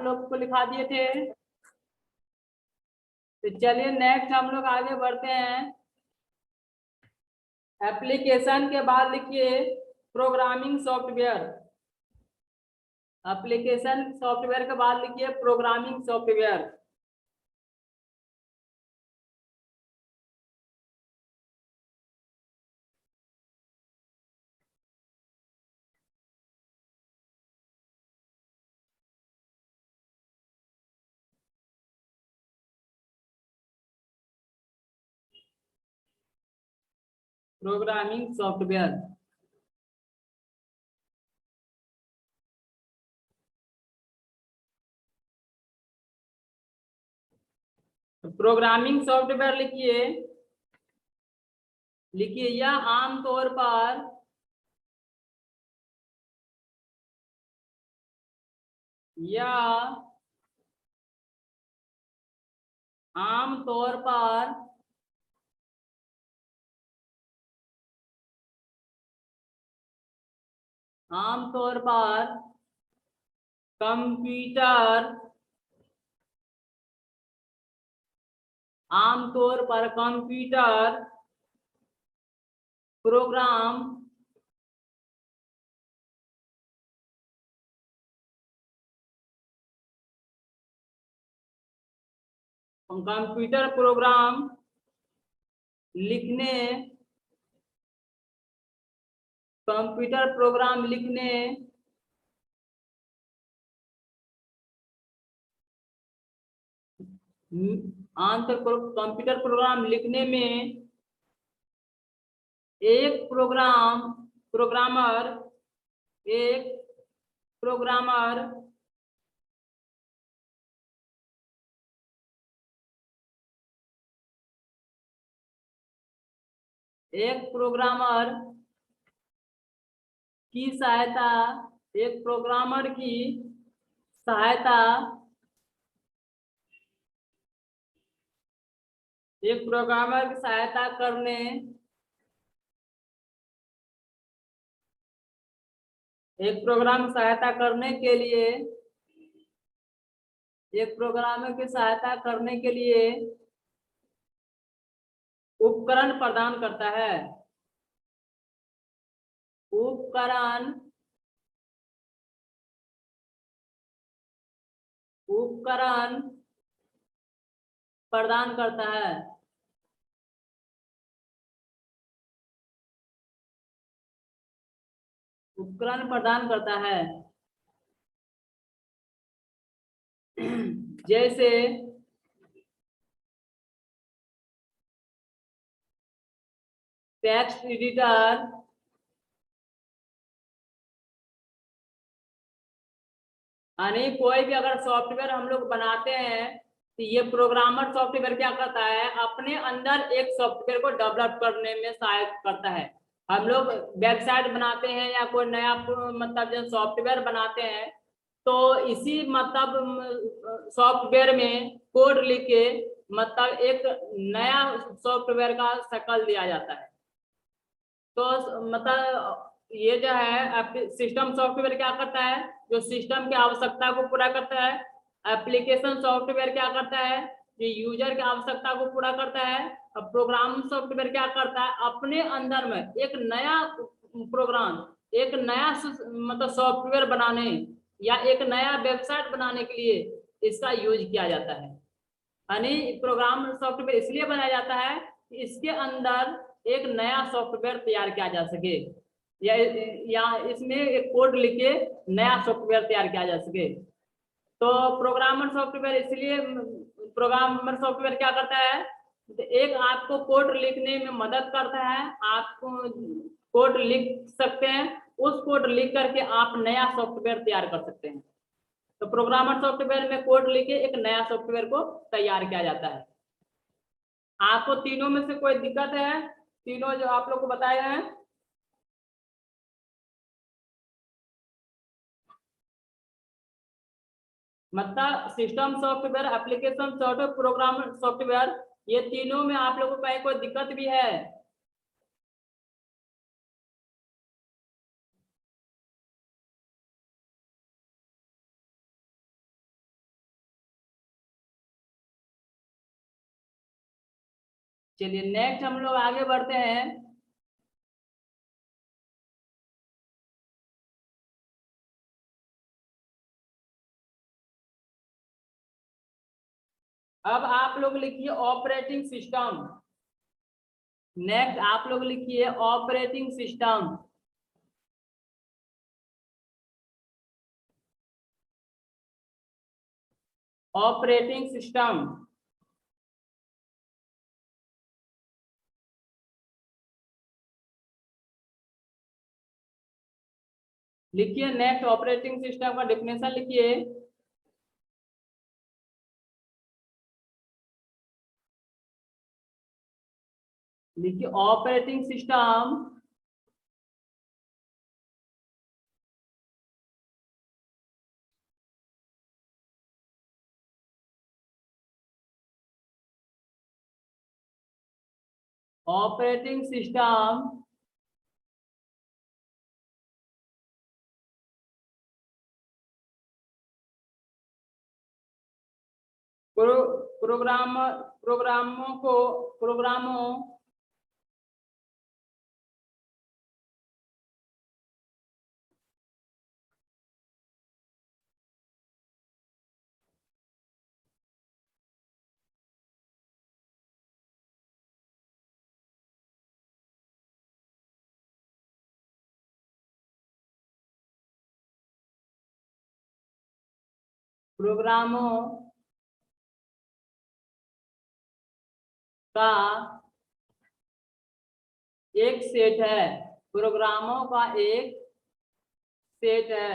लोग को लिखा दिए थे। तो चलिए नेक्स्ट हम लोग आगे बढ़ते हैं। एप्लीकेशन के बाद लिखिए प्रोग्रामिंग सॉफ्टवेयर। एप्लीकेशन सॉफ्टवेयर के बाद लिखिए programming software. Programming software. Programming software लिखिए। लिखिए यह आमतौर पर यह आमतौर पर आमतौर पर कंप्यूटर आमतौर पर कंप्यूटर प्रोग्राम कंप्यूटर प्रोग्राम लिखने कंप्यूटर प्रोग्राम लिखने कंप्यूटर प्रोग्राम लिखने में एक प्रोग्रामर एक प्रोग्रामर एक प्रोग्रामर की सहायता एक प्रोग्रामर की सहायता एक प्रोग्रामर की सहायता करने एक प्रोग्राम सहायता करने के लिए एक प्रोग्रामर की सहायता करने के लिए उपकरण प्रदान करता है। उपकरण उपकरण प्रदान करता है। उपकरण प्रदान करता है। जैसे टेक्स्ट एडिटर यानी कोई भी अगर सॉफ्टवेयर हम लोग बनाते हैं तो ये प्रोग्रामर सॉफ्टवेयर क्या करता है, अपने अंदर एक सॉफ्टवेयर को डेवलप करने में सहायता करता है। हम लोग वेबसाइट बनाते हैं या कोई नया मतलब जो सॉफ्टवेयर बनाते हैं तो इसी मतलब सॉफ्टवेयर में कोड लिख के मतलब एक नया सॉफ्टवेयर का शक्ल दिया जाता है। तो मतलब ये जो है सिस्टम सॉफ्टवेयर क्या करता है, जो सिस्टम की आवश्यकता को पूरा करता है। एप्लीकेशन सॉफ्टवेयर क्या करता है, जो यूजर की आवश्यकता को पूरा करता है। अब प्रोग्राम सॉफ्टवेयर क्या करता है, अपने अंदर में एक नया प्रोग्राम एक नया मतलब सॉफ्टवेयर बनाने या एक नया वेबसाइट बनाने के लिए इसका यूज किया जाता है। यानी प्रोग्राम सॉफ्टवेयर इसलिए बनाया जाता है कि इसके अंदर एक नया सॉफ्टवेयर तैयार किया जा सके या इसमें एक कोड लिखे नया सॉफ्टवेयर तैयार किया जा सके। तो प्रोग्रामर सॉफ्टवेयर इसलिए प्रोग्रामर सॉफ्टवेयर क्या करता है, तो एक आपको कोड लिखने में मदद करता है। आप कोड लिख सकते हैं, उस कोड लिख करके आप नया सॉफ्टवेयर तैयार कर सकते हैं। तो प्रोग्रामर सॉफ्टवेयर में कोड लिखे एक नया सॉफ्टवेयर को तैयार किया जाता है। आपको तीनों में से कोई दिक्कत है, तीनों जो आप लोग को बताए हैं? मतलब system software, application software, program software, ये तीनों में आप लोगों को कहीं कोई दिक्कत भी है? चलिए नेक्स्ट हम लोग आगे बढ़ते हैं। अब आप लोग लिखिए ऑपरेटिंग सिस्टम। नेक्स्ट आप लोग लिखिए ऑपरेटिंग सिस्टम। Operating system. लिखिए नेक्स्ट ऑपरेटिंग सिस्टम का डेफिनेशन लिखिए। लिखिए operating system operating system program प्रोग्रामों प्रोग्रामों का एक सेट है। प्रोग्रामों का एक सेट है।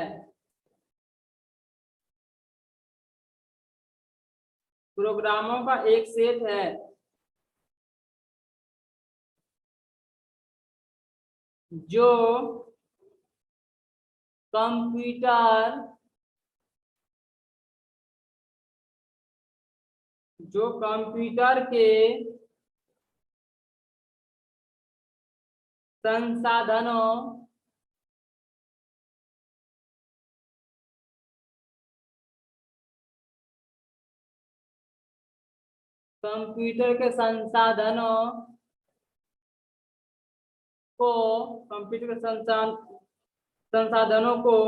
प्रोग्रामों का एक सेट है जो कंप्यूटर के संसाधनों कंप्यूटर के संसाधनों को कंप्यूटर के संसाधनों को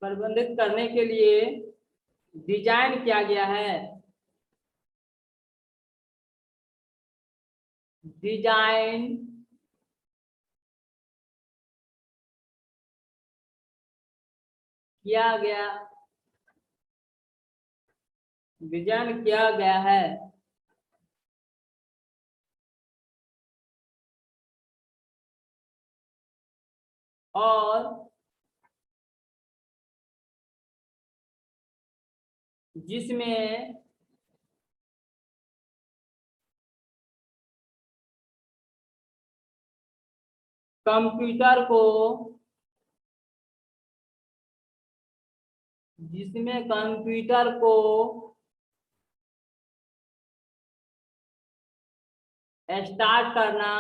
प्रबंधित करने के लिए डिजाइन किया गया है। डिजाइन किया गया डिजाइन किया गया है और जिसमें कंप्यूटर को स्टार्ट करना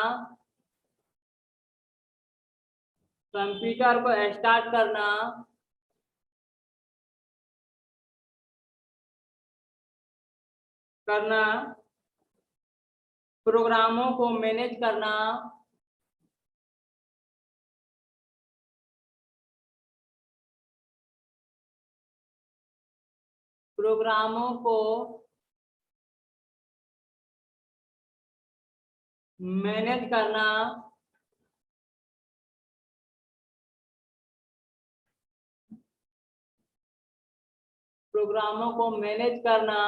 कंप्यूटर को स्टार्ट करना प्रोग्रामों को मैनेज करना प्रोग्रामों को मैनेज करना प्रोग्रामों को मैनेज करना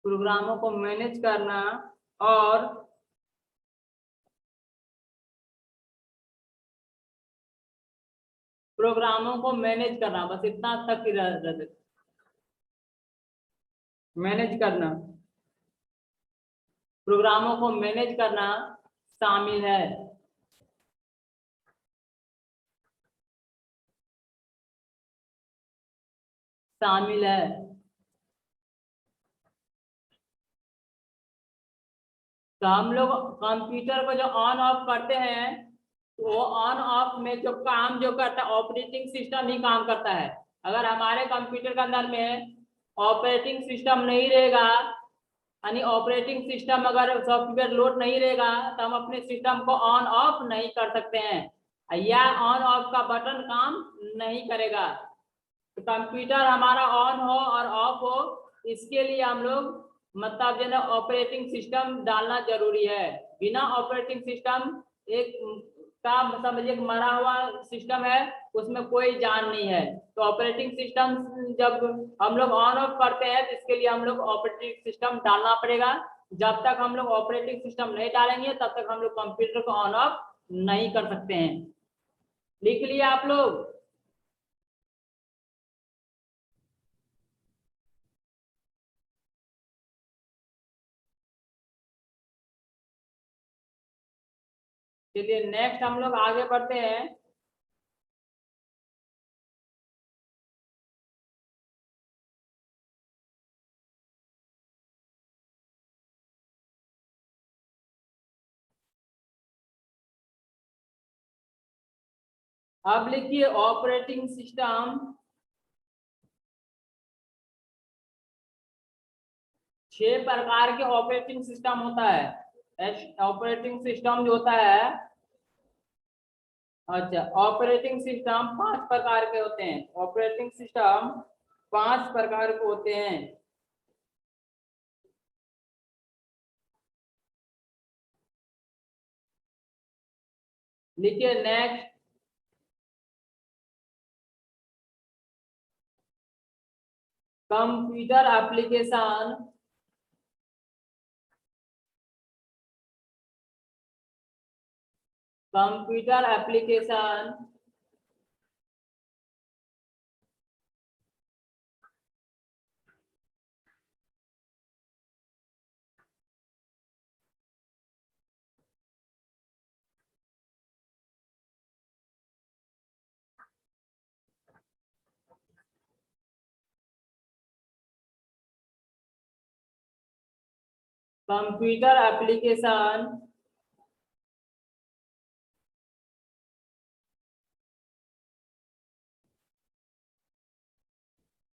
प्रोग्रामों को मैनेज करना और प्रोग्रामों को मैनेज करना, बस इतना तक ही मैनेज करना, प्रोग्रामों को मैनेज करना शामिल है। शामिल है। तो हम लोग कंप्यूटर को जो ऑन ऑफ करते हैं, तो वो ऑन ऑफ में जो काम जो करता है ऑपरेटिंग सिस्टम ही काम करता है। अगर हमारे कंप्यूटर के अंदर में ऑपरेटिंग सिस्टम नहीं रहेगा, यानी ऑपरेटिंग सिस्टम अगर सॉफ्टवेयर लोड नहीं रहेगा, तो हम अपने सिस्टम को ऑन ऑफ नहीं कर सकते हैं या ऑन ऑफ का बटन काम नहीं करेगा। तो कंप्यूटर हमारा ऑन हो और ऑफ हो, इसके लिए हम लोग मतलब जो है ऑपरेटिंग सिस्टम डालना जरूरी है। बिना ऑपरेटिंग सिस्टम एक का समझिए मरा हुआ सिस्टम है, उसमें कोई जान नहीं है। तो ऑपरेटिंग सिस्टम जब हम लोग ऑन ऑफ करते हैं, तो इसके लिए हम लोग ऑपरेटिंग सिस्टम डालना पड़ेगा। जब तक हम लोग ऑपरेटिंग सिस्टम नहीं डालेंगे, तब तक हम लोग कंप्यूटर को ऑन ऑफ नहीं कर सकते हैं। लिख लिया आप लोग? चलिए नेक्स्ट हम लोग आगे बढ़ते हैं। अब लिखिए ऑपरेटिंग सिस्टम 6 प्रकार के ऑपरेटिंग सिस्टम होता है। ऑपरेटिंग सिस्टम जो होता है, अच्छा ऑपरेटिंग सिस्टम 5 प्रकार के होते हैं। ऑपरेटिंग सिस्टम 5 प्रकार के होते हैं। लिखिए next. Computer application, computer application computer application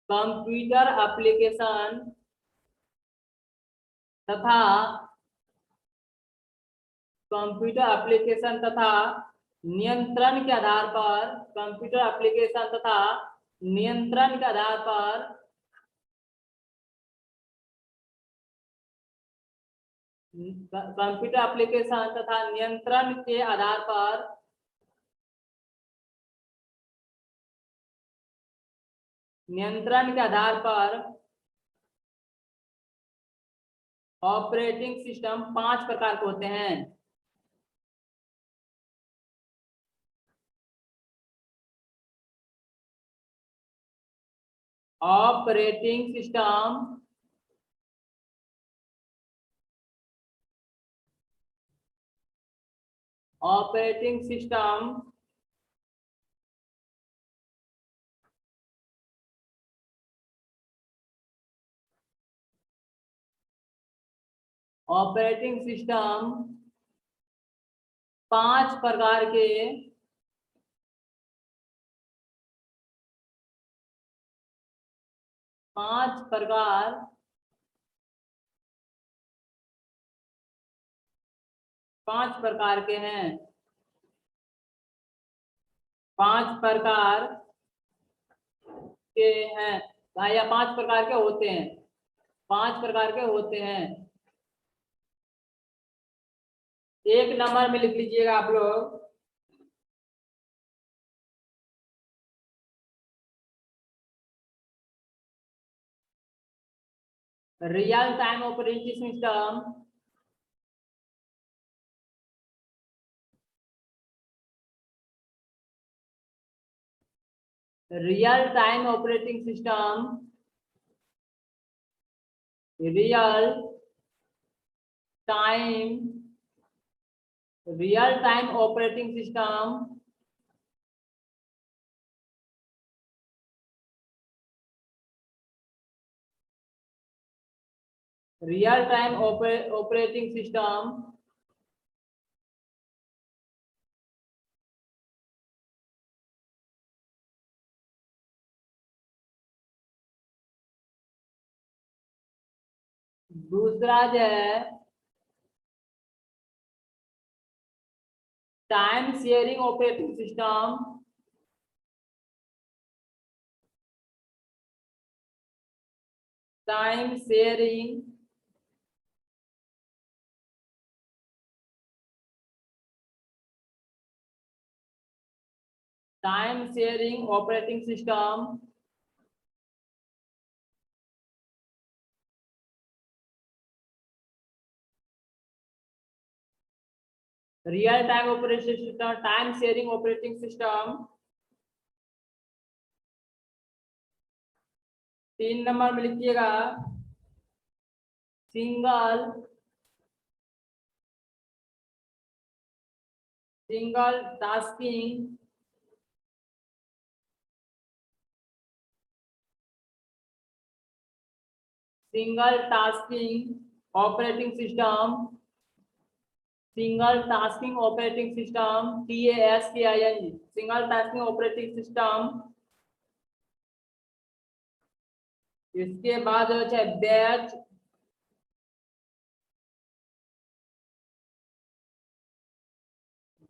computer application तथा कंप्यूटर एप्लीकेशन तथा नियंत्रण के आधार पर, कंप्यूटर एप्लीकेशन तथा नियंत्रण के आधार पर कंप्यूटर एप्लीकेशन तथा नियंत्रण के आधार पर नियंत्रण के आधार पर ऑपरेटिंग सिस्टम 5 प्रकार के होते हैं। Operating system operating system operating system 5 प्रकार के 5 प्रकार 5 प्रकार के हैं। 5 प्रकार के हैं या 5 प्रकार के होते हैं। 5 प्रकार के होते हैं। 1 नंबर में लिख लीजिएगा आप लोग। Real time operating system, real time operating system, real time, real time operating system, real time operating system, दूसरा जो है time sharing operating system, time sharing operating system, real time operating system, time sharing operating system. 3 number में लिखिएगा single tasking operating system, single tasking operating system, TASKING, single tasking operating system. इसके बाद है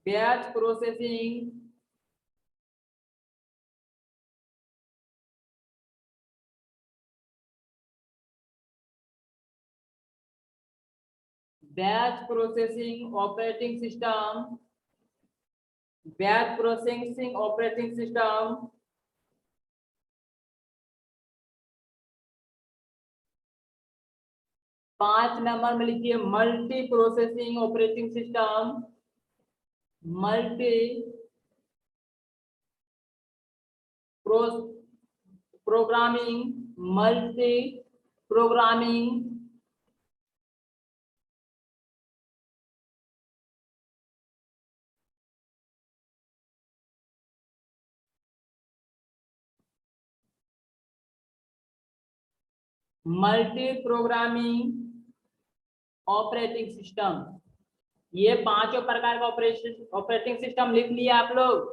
batch processing, batch processing operating system, batch processing operating system. 5 number में लिखिए multi processing operating system, multi programming, multi programming, multi programming operating system. ये पांचों प्रकार का operating system लिख लिया आप लोग।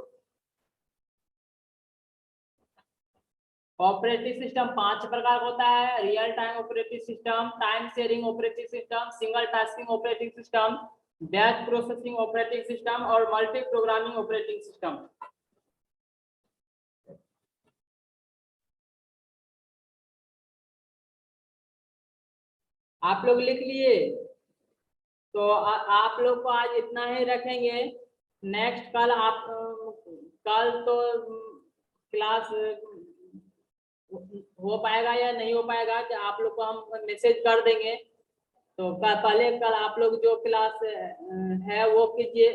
ऑपरेटिंग सिस्टम 5 प्रकार का होता है, real time operating system, time sharing operating system, single tasking operating system, batch processing operating system और मल्टी प्रोग्रामिंग ऑपरेटिंग सिस्टम। आप लोग लिख लिए? तो आप लोग को आज इतना ही रखेंगे। नेक्स्ट कल तो क्लास हो पाएगा या नहीं हो पाएगा कि आप लोग को हम मैसेज कर देंगे। तो पहले कल आप लोग जो क्लास है वो कीजिए,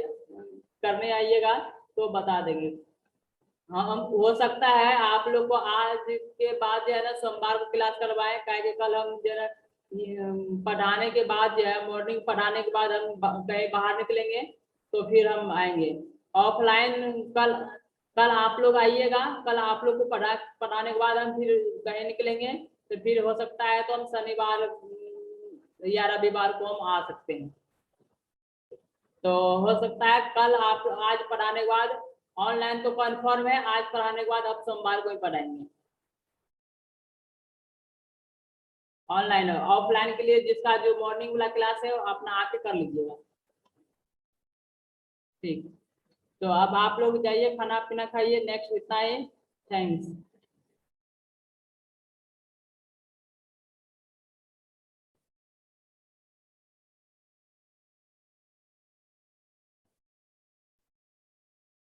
करने आइएगा तो बता देंगे। हम हो सकता है आप लोग को आज के बाद जो है ना सोमवार को क्लास करवाएं, क्या कल हम जो है पढ़ाने के बाद जो है मॉर्निंग पढ़ाने के बाद हम कहीं बाहर निकलेंगे तो फिर हम आएंगे ऑफलाइन। कल आप लोग आइएगा, कल आप लोग को पढ़ाने के बाद हम फिर कहीं निकलेंगे तो फिर हो सकता है तो हम शनिवार या रविवार को हम आ सकते हैं। तो हो सकता है कल आप आज पढ़ाने के बाद ऑनलाइन तो कंफर्म है, आज पढ़ाने के बाद आप सोमवार को ही पढ़ाएंगे। ऑनलाइन है, ऑफलाइन के लिए जिसका जो मॉर्निंग वाला क्लास है अपना आके कर लीजिएगा। ठीक, तो अब आप लोग जाइए खाना पीना खाइए। नेक्स्ट इतना ही, थैंक्स।